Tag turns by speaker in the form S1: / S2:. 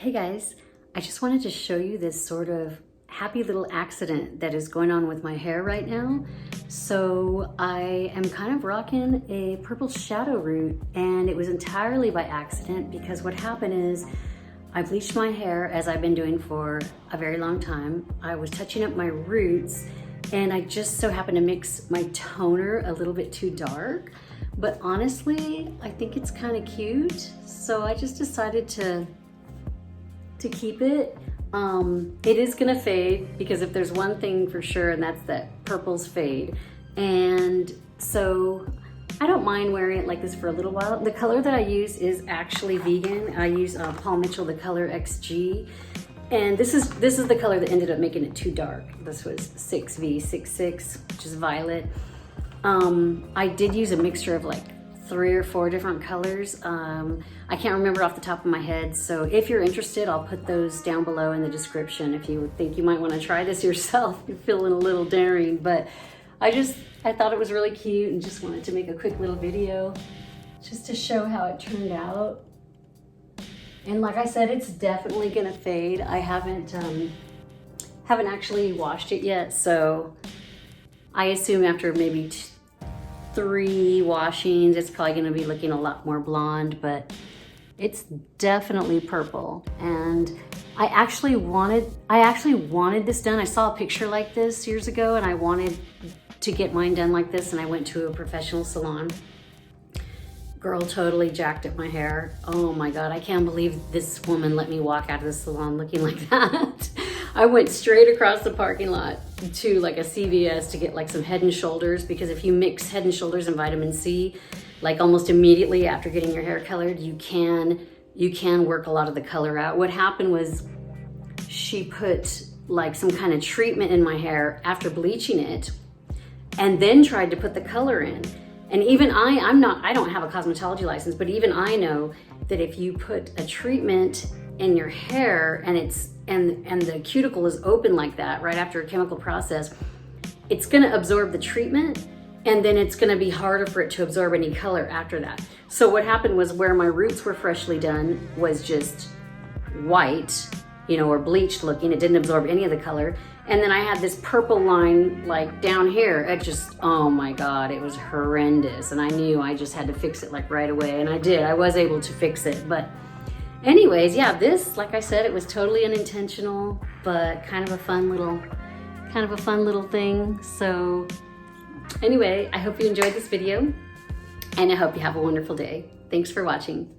S1: Hey guys, I just wanted to show you this sort of happy little accident that is going on with my hair right now. So I am kind of rocking a purple shadow root, and it was entirely by accident because what happened is I bleached my hair, as I've been doing for a very long time. I was touching up my roots and I just so happened to mix my toner a little bit too dark. But honestly, I think it's kind of cute. So I just decided to keep it. It is gonna fade because if there's one thing for sure, and that's that purples fade. And so I don't mind wearing it like this for a little while. The color that I use is actually vegan. I use Paul Mitchell, the color XG. And this is the color that ended up making it too dark. This was 6V66, which is violet. I did use a mixture of like 3 or 4 different colors. I can't remember off the top of my head. So if you're interested, I'll put those down below in the description if you think you might want to try this yourself. You're feeling a little daring, but I thought it was really cute and just wanted to make a quick little video just to show how it turned out. And like I said, it's definitely gonna fade. I haven't actually washed it yet, so I assume after maybe 3 washings, it's probably gonna be looking a lot more blonde, but it's definitely purple. And I actually wanted this done. I saw a picture like this years ago and I wanted to get mine done like this, and I went to a professional salon. Girl totally jacked up my hair. Oh my God, I can't believe this woman let me walk out of the salon looking like that. I went straight across the parking lot to like a CVS to get like some Head and Shoulders, because if you mix Head and Shoulders and vitamin C, like almost immediately after getting your hair colored, you can work a lot of the color out. What happened was she put like some kind of treatment in my hair after bleaching it and then tried to put the color in. And even I don't have a cosmetology license, but even I know that if you put a treatment in your hair and the cuticle is open like that right after a chemical process, it's gonna absorb the treatment, and then it's gonna be harder for it to absorb any color after that. So what happened was where my roots were freshly done was just white, or bleached looking. It didn't absorb any of the color. And then I had this purple line like down here. It just, oh my God, it was horrendous. And I knew I just had to fix it like right away. And I did, I was able to fix it. But anyways, yeah, this, like I said, it was totally unintentional, but kind of a fun little thing. So anyway, I hope you enjoyed this video and I hope you have a wonderful day. Thanks for watching.